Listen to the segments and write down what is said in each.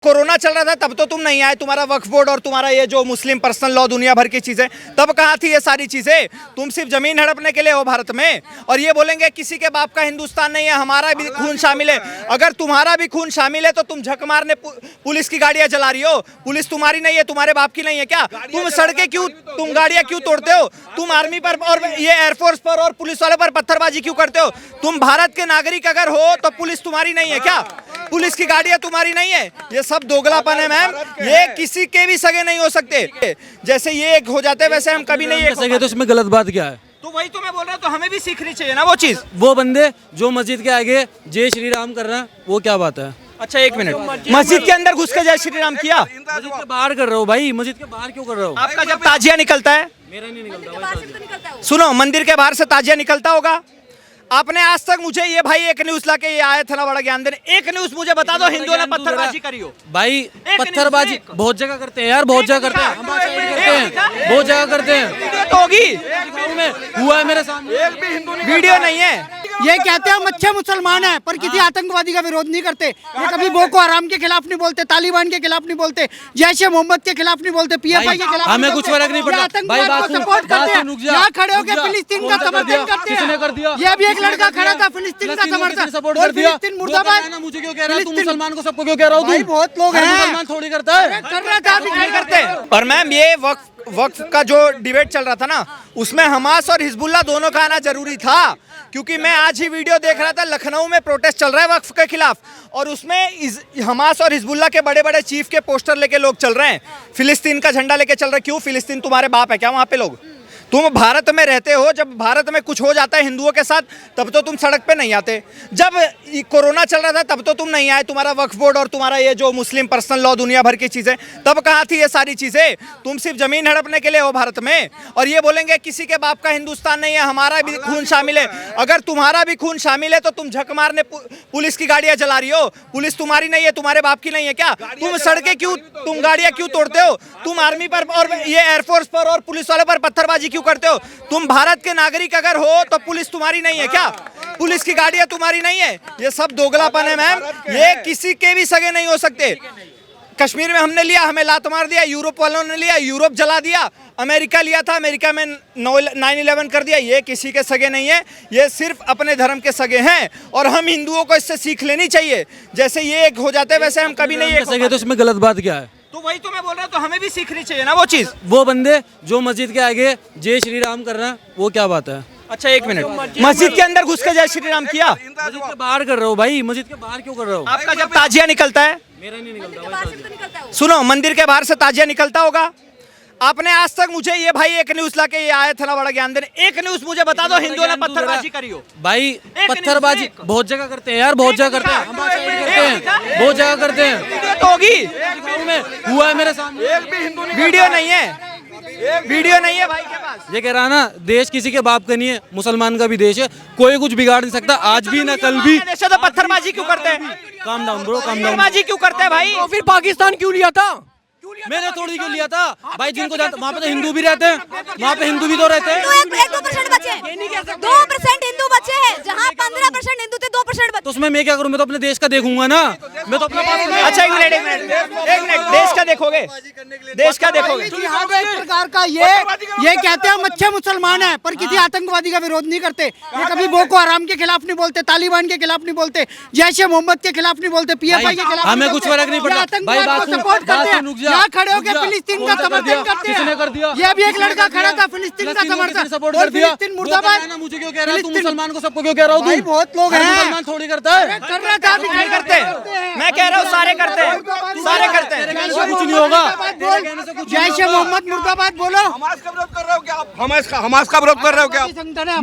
Corona चल रहा था तब तो तुम नहीं आए, तुम्हारा वक्फ बोर्ड और तुम्हारा ये जो मुस्लिम पर्सनल लॉ दुनिया भर की चीजें, तब कहाँ थी ये सारी चीजें? तुम सिर्फ जमीन हड़पने के लिए हो भारत में, और ये बोलेंगे किसी के बाप का हिंदुस्तान नहीं है, हमारा भी खून शामिल है। अगर तुम्हारा भी खून शामिल है तो तुम झक मारने पुलिस की गाड़ियां जला रही हो। पुलिस तुम्हारी नहीं है, तुम्हारे बाप की नहीं है क्या? तुम सड़कें क्यों, तुम गाड़ियां क्यों तोड़ते हो? तुम आर्मी पर और ये एयरफोर्स पर और पुलिस वालों पर पत्थरबाजी क्यों करते हो? तुम भारत के नागरिक अगर हो तो पुलिस तुम्हारी नहीं है क्या? पुलिस की गाड़ियां तुम्हारी नहीं है? ये सब दोगलापन है मैम, ये किसी के भी सगे नहीं हो सकते। जैसे ये एक हो जाते वैसे हम कभी नहीं सके, तो इसमें गलत बात क्या है? तो वही तो मैं बोल रहा हूँ, तो हमें भी सीखनी चाहिए ना वो चीज। वो बंदे जो मस्जिद के आगे जय श्री राम कर रहे हैं, वो क्या बात है? अच्छा एक मिनट, मस्जिद के अंदर घुस के जय श्री राम किया? मस्जिद के बाहर कर रहे हो भाई, मस्जिद के बाहर क्यों कर रहे हो? आपका जब ताजिया निकलता है, मेरा नहीं निकलता। सुनो, मंदिर के बाहर से ताजिया निकलता होगा। आपने आज तक मुझे ये भाई एक न्यूज ला के ये आया था ना बड़ा ज्ञान देने, एक न्यूज मुझे बता दो हिंदुओं ने पत्थरबाजी करी हो? भाई पत्थरबाजी बहुत जगह करते हैं यार, बहुत जगह करते हैं, बहुत जगह करते हैं। वीडियो तो होगी, हुआ है मेरे सामने, वीडियो नहीं है। ये कहते हैं हम अच्छे मुसलमान हैं पर किसी आतंकवादी का विरोध नहीं करते। ये कभी बोको हराम के खिलाफ नहीं बोलते, तालिबान के खिलाफ नहीं बोलते, जैश ए मोहम्मद के खिलाफ नहीं बोलते, पीएफआई के खिलाफ हमें कुछ फर्क नहीं पड़ता। आतंकवाद को सपोर्ट करते हैं। यहाँ खड़े होकर फिलिस्तीन का समर्थन करते हैं। ये भी एक लड़का खड़ा था फिलिस्तीन का समर्थन, सपोर्ट कर दिया। फिलिस्तीन मुर्दाबाद। मुझे क्यों कह रहा है? तू मुसलमान को सबको क्यों कह रहा हो? भाई बहुत लोग हैं, मुसलमान थोड़ी करता है, कर रहा था, अभी नहीं करते। और मैम ये वक्फ का जो डिबेट चल रहा था ना, उसमें हमास और हिजबुल्लाह दोनों का आना जरूरी था, क्योंकि मैं आज ही वीडियो देख रहा था, लखनऊ में प्रोटेस्ट चल रहा है वक्फ के खिलाफ, और उसमें हमास और हिजबुल्लाह के बड़े बड़े चीफ के पोस्टर लेके लोग चल रहे हैं, फिलिस्तीन का झंडा लेके चल रहे हैं। क्यों? फिलिस्तीन तुम्हारे बाप है क्या वहाँ पे लोग? तुम भारत में रहते हो, जब भारत में कुछ हो जाता है हिंदुओं के साथ तब तो तुम सड़क पे नहीं आते। जब कोरोना चल रहा था तब तो तुम नहीं आए, तुम्हारा वक्फ बोर्ड और तुम्हारा ये जो मुस्लिम पर्सनल लॉ दुनिया भर की चीजें, तब कहाँ थी ये सारी चीजें? तुम सिर्फ जमीन हड़पने के लिए हो भारत में, और ये बोलेंगे किसी के बाप का हिंदुस्तान नहीं है, हमारा भी खून शामिल है। अगर तुम्हारा भी खून शामिल है तो तुम झक मारने पुलिस की गाड़ियां जला रही हो। पुलिस तुम्हारी नहीं है, तुम्हारे बाप की नहीं है क्या? तुम सड़कें क्यों, तुम गाड़ियां क्यों तोड़ते हो? तुम आर्मी पर और ये एयरफोर्स पर और पुलिस वालों पर पत्थरबाजी क्यों करते हो? तुम भारत के नागरिक अगर हो तो पुलिस तुम्हारी नहीं है क्या? पुलिस की गाड़ियां तुम्हारी नहीं है? ये सब दोगलापन है मैम, ये किसी के भी सगे नहीं हो सकते। कश्मीर में हमने लिया, हमें लात मार दिया, यूरोप वालों ने लिया, यूरोप जला दिया, अमेरिका लिया था, अमेरिका में 9/11 कर दिया। ये किसी के सगे नहीं है, ये सिर्फ अपने धर्म के सगे हैं, और हम हिंदुओं को इससे सीख लेनी चाहिए। जैसे ये एक हो जाते वैसे हम कभी नहीं सके, तो इसमें गलत बात क्या है? तो वही तो मैं बोल रहा हूँ, तो हमें भी सीखनी चाहिए ना वो चीज। वो बंदे जो मस्जिद के आगे जय श्री राम कर रहे हैं, वो क्या बात है? अच्छा एक मिनट, मस्जिद के अंदर घुस के जय श्री राम किया? मस्जिद के बाहर कर रहे हो भाई, मस्जिद के बाहर क्यों कर रहे हो? आपका जब ताजिया निकलता है, मेरा नहीं निकलता। सुनो, मंदिर के बाहर से ताजिया निकलता होगा। आपने आज तक मुझे ये भाई एक न्यूज ला के ये आया था ना बड़ा ज्ञान देने, एक न्यूज मुझे बता दो हिंदुओं ने पत्थरबाजी करी हो? भाई पत्थरबाजी बहुत जगह करते हैं यार, बहुत जगह करते हैं, बहुत जगह करते हैं। वीडियो तो होगी, हुआ है मेरे सामने, वीडियो नहीं है, वीडियो नहीं है भाई के पास। ये कह रहा ना, देश किसी के बाप का नहीं है, मुसलमान का भी देश है, कोई कुछ बिगाड़ नहीं सकता, आज भी ना कल भी। तो पत्थरबाजी क्यों करते हैं? Calm down bro, calm down. पत्थरबाजी क्यों करते हैं भाई? तो फिर पाकिस्तान क्यों लिया था? मैंने थोड़ी क्यों लिया था भाई? जिनको वहाँ पे तो हिंदू भी रहते हैं, वहाँ पे हिंदू भी तो रहते हैं। 2% बचे, 2% हिंदू बचे हैं, जहाँ 15% हिंदू थे, 2% बचे। तो उसमें मैं क्या करूँ? मैं तो अपने देश का देखूंगा ना, मैं तो अपना पास। अच्छा एक मिनट, देश का देखोगे? देश का देखोगे? यहाँ पे एक प्रकार का ये कहते हैं हम अच्छे मुसलमान हैं पर किसी आतंकवादी का विरोध नहीं करते। ये कभी बोको हराम के खिलाफ नहीं बोलते, तालिबान के खिलाफ नहीं बोलते, जैश ए मोहम्मद के खिलाफ नहीं बोलते, पीएफआई के खिलाफ। हमें कुछ फर्क नहीं पड़ता। आतंकवाद को सपोर्ट करते हैं। यहाँ खड़े होकर फिलिस्तीन का समर्थन करते हैं। ये भी एक लड़का खड़ा था फिलिस्तीन का समर्थन, सपोर्ट कर दिया। फिलिस्तीन मुर्दाबाद। मुझे क्यों कह रहा है? तू मुसलमान को सबको क्यों कह रहा हो? भाई बहुत लोग हैं, मुसलमान थोड़ी करता है, कर रहा था, अभी नहीं करते। मैं कह रहा हूँ सारे करते हैं, सारे करते हैं। कुछ नहीं होगा। जैश ए मोहम्मद मुर्दाबाद बोलो। हमास का विरोध कर रहे हो क्या आप? हमास का विरोध कर रहे हो क्या आप?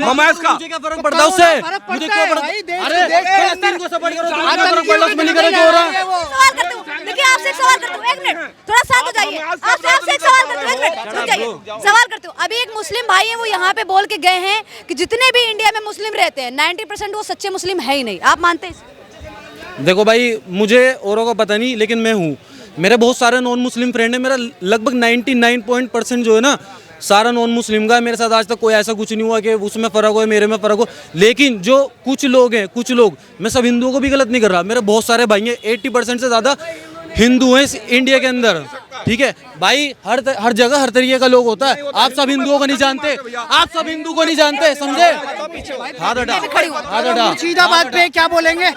हमास का मुझे क्या फर्क पड़ता है उससे? मुझे क्यों पड़ता? अरे फिलिस्तीन को सपोर्ट करो, तुम्हें क्या फर्क पड़ता है? उसमें नहीं करे जो हो रहा है। सवाल करती हूँ, देखिए आपसे एक सवाल करती हूँ, एक मिनट थोड़ा शांत हो जाइए। आपसे एक सवाल करती हूँ, एक मिनट रुक जाइए। सवाल करती हूँ, अभी एक मुस्लिम भाई है, वो यहाँ पे बोल के गए हैं कि जितने भी इंडिया में मुस्लिम रहते हैं 90% वो सच्चे मुस्लिम है ही नहीं। आप मानते हैं? देखो भाई, मुझे औरों का पता नहीं, लेकिन मैं हूँ, मेरे बहुत सारे नॉन मुस्लिम फ्रेंड है, मेरा लगभग 99% जो है ना सारा नॉन मुस्लिम का। मेरे साथ आज तक कोई ऐसा कुछ नहीं हुआ कि उसमें फ़र्क हो मेरे में फ़र्क हो। लेकिन जो कुछ लोग हैं, कुछ लोग, मैं सब हिंदुओं को भी गलत नहीं कर रहा, मेरे बहुत सारे भाई हैं, 80% से ज़्यादा हिंदू हैं इस इंडिया के अंदर, ठीक है भाई। हर जगह हर तरीके का लोग होता है। आप सब हिंदुओं को नहीं जानते, आप सब हिंदू को नहीं जानते, समझे? हाथ हटा, हाथ हटा। मुर्शिदाबाद पे क्या बोलेंगे?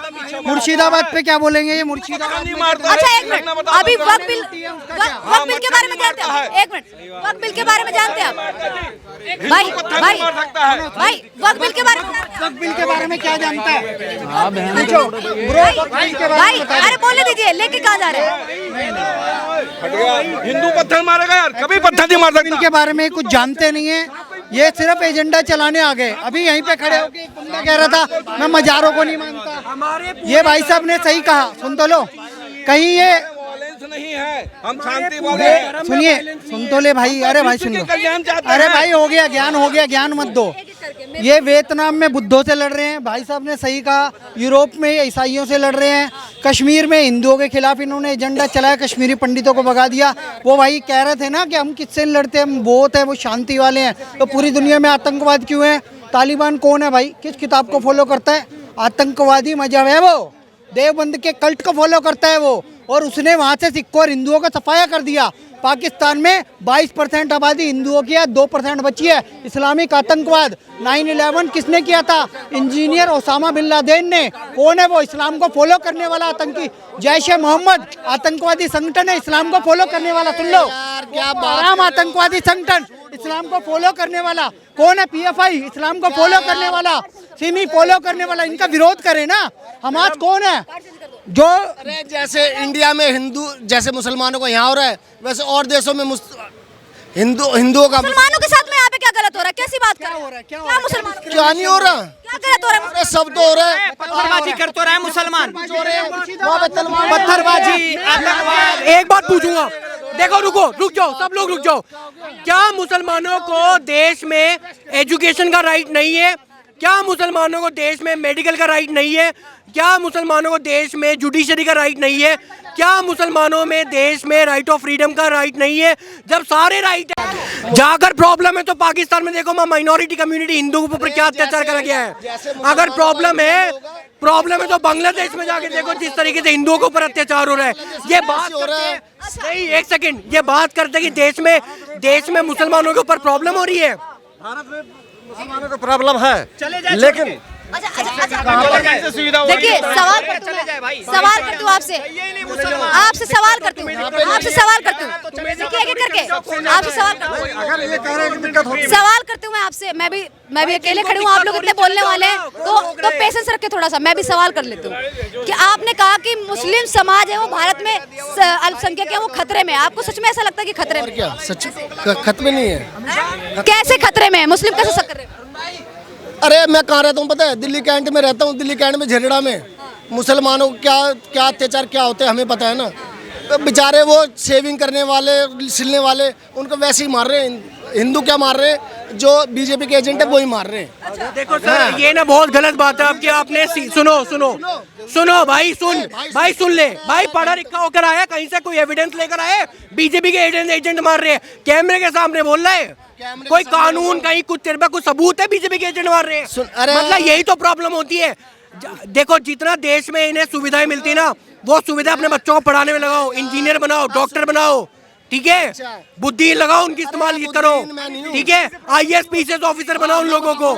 मुर्शिदाबाद पे क्या बोलेंगे? ये मुर्शिदाबाद में अच्छा एक मिनट, अभी वक्त बिल के बारे में जानते हैं? एक मिनट, वक्त बिल के बारे में जानते हैं आप? भाई वक्त बिल के बारे में वक्त बिल के बारे में क्या जानता है? भाई अरे बोलने दीजिए, लेके कहाँ जा रहे हैं? हिंदू पत्थर मारेगा यार, कभी पत्थर नहीं मार सकता। इनके बारे में कुछ जानते नहीं है, ये सिर्फ एजेंडा चलाने आ गए। अभी यहीं पे खड़े होके एक बंदा कह रहा था मैं मजारों को नहीं मानता। ये भाई साहब ने सही कहा, सुन तो लो। कहीं ये नहीं है, हम शांति वाले हैं। सुनिए, सुन तो ले भाई। अरे भाई सुन लो, अरे भाई हो गया ज्ञान, हो गया ज्ञान मत दो। ये वियतनाम में बुद्धों से लड़ रहे हैं, भाई साहब ने सही कहा। यूरोप में ईसाइयों से लड़ रहे हैं। कश्मीर में हिंदुओं के खिलाफ इन्होंने एजेंडा चलाया, कश्मीरी पंडितों को भगा दिया। वो भाई कह रहे थे ना कि हम किससे लड़ते हैं, हम बहुत है, वो शांति वाले हैं। तो पूरी दुनिया में आतंकवाद क्यों है? तालिबान कौन है भाई? किस किताब को फॉलो करता है? आतंकवादी मजहब है वो, देवबंद के कल्ट को फॉलो करता है वो। और उसने वहाँ से सिखों और हिंदुओं का सफाया कर दिया। पाकिस्तान में 22% आबादी हिंदुओं की है, 2% बची है। इस्लामिक आतंकवाद 9/11 किसने किया था? इंजीनियर ओसामा बिन लादेन ने। कौन है वो? इस्लाम को फॉलो करने वाला आतंकी। जैश ए मोहम्मद आतंकवादी संगठन है, इस्लाम को फॉलो करने वाला। सुन लो क्या आराम आतंकवादी संगठन, इस्लाम को फॉलो करने वाला। कौन है? PFI, इस्लाम को फॉलो करने वाला। सिमी फॉलो करने वाला। इनका विरोध करे ना। हमास कौन है? जो जैसे इंडिया में हिंदू जैसे मुसलमानों को यहाँ हो रहा है, वैसे और देशों में हिंदुओं का मुसलमानों के साथ में यहाँ पे क्या गलत हो रहा है? कैसी बात कर रहे हैं? क्या मुसलमान क्या नहीं हो रहा? क्या गलत हो रहा है? अरे सब तो हो रहा है। पत्थरबाजी कर तो रहा है मुसलमान, वहाँ पे तलवार पत्थरबाजी, आतंकवाद। एक बात पूछूंगा, देखो रुक जाओ, सब लोग रुक जाओ। क्या मुसलमानों को देश में एजुकेशन का राइट नहीं है? क्या मुसलमानों को देश में मेडिकल का राइट नहीं है? क्या मुसलमानों को देश में जुडिशरी का राइट नहीं है? क्या मुसलमानों में देश में राइट ऑफ फ्रीडम का राइट नहीं है? जब सारे राइट है, जाकर प्रॉब्लम है तो पाकिस्तान में देखो माइनॉरिटी कम्युनिटी हिंदुओं के ऊपर क्या अत्याचार करा गया है। अगर प्रॉब्लम है तो बांग्लादेश में जाके देखो जिस तरीके से हिंदुओं के ऊपर अत्याचार हो रहा है। ये बात नहीं, एक सेकंड, ये बात करते हैं कि देश में मुसलमानों के ऊपर प्रॉब्लम हो रही है। मुसलमानों को प्रॉब्लम है, लेकिन देखिए सवाल करती हूँ आपसे सवाल करती हूँ देखिए करके आपसे सवाल करती हूँ मैं आपसे। मैं भी अकेले खड़ी हूँ, आप लोग इतने बोलने वाले हैं तो पेशेंस रखे थोड़ा सा। मैं भी सवाल कर लेती हूँ कि आपने कहा कि मुस्लिम समाज है वो भारत में अल्पसंख्यक है, वो खतरे में। आपको सच में ऐसा लगता है कि खतरे में? क्या सच खत्म नहीं है? कैसे खतरे में? मुस्लिम कैसे खतरे में? अरे मैं कहाँ रहता हूँ पता है? दिल्ली कैंट में रहता हूँ। दिल्ली कैंट में झरेड़ा में मुसलमानों को क्या अत्याचार क्या होते हैं हमें पता है ना। तो बेचारे वो शेविंग करने वाले, सिलने वाले, उनको वैसे ही मार रहे हैं। हिंदू क्या मार रहे हैं? जो बीजेपी के एजेंट है वो ही मार रहे हैं। देखो सर, ये ना बहुत गलत बात है आपकी। आपने सुनो भाई, सुन ले भाई, पढ़ा लिखा होकर आया, कहीं से कोई एविडेंस लेकर आए? बीजेपी के एजेंट मार रहे हैं, कैमरे के सामने बोल रहा है। कोई कानून कहीं कुछ तेरे पे कुछ सबूत है बीजेपी के एजेंट मार रहे हैं? मतलब यही तो प्रॉब्लम होती है। देखो जितना देश में इन्हें सुविधाएं मिलती ना, वो सुविधा अपने बच्चों को पढ़ाने में लगाओ, इंजीनियर बनाओ, डॉक्टर बनाओ, ठीक है? बुद्धि लगाओ, उनकी इस्तेमाल करो, ठीक है? IAS PCS ऑफिसर बनाओ उन लोगों को।